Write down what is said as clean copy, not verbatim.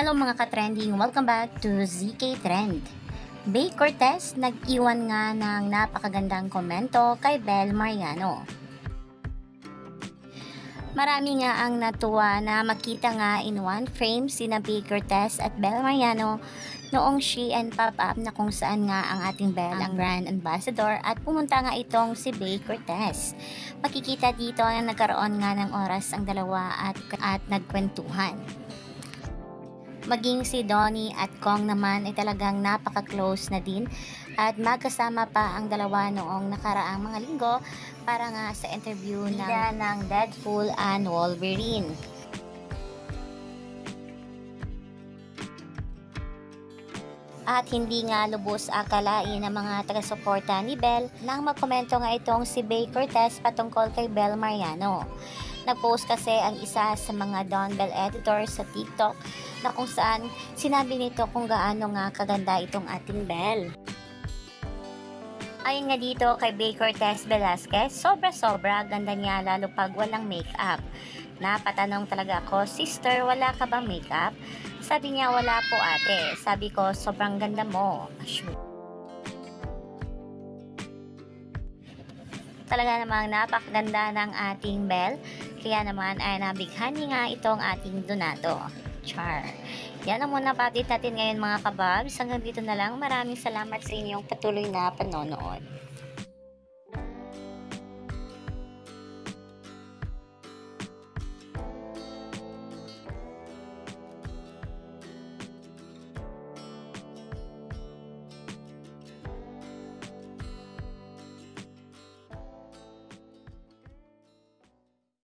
Hello mga ka-trending, welcome back to ZK Trend. Bea Cortez nag-iwan nga ng napakagandang komento kay Bel Mariano. Marami nga ang natuwa na makita nga in one frame sina Bea Cortez at Bel Mariano noong She and Pop Up na kung saan nga ang ating Bel ang brand ambassador at pumunta nga itong si Bea Cortez. Makikita dito na nagkaroon nga ng oras ang dalawa at nagkwentuhan. Maging si Donnie at Kong naman ay talagang napaka-close na din at magkasama pa ang dalawa noong nakaraang mga linggo para nga sa interview ng Deadpool and Wolverine. At hindi nga lubos akalain ng mga taga-suporta ni Bel nang magkomento nga itong si Bea Cortez patungkol kay Bel Mariano. Nag-post kasi ang isa sa mga Don Bell editors sa TikTok na kung saan sinabi nito kung gaano nga kaganda itong ating Bel. Ayon nga dito kay Bea Cortez Velasquez, sobra-sobra ganda niya lalo pag walang makeup. Napatanong talaga ako, sister, wala ka bang makeup? Sabi niya, wala po ate. Sabi ko, sobrang ganda mo. Talaga namang napakaganda ng ating Bel. Kaya naman ay nabighani nga itong ating Donato. Char. Yan ang muna update natin ngayon mga kababs. Hanggang dito na lang. Maraming salamat sa inyong patuloy na panonood.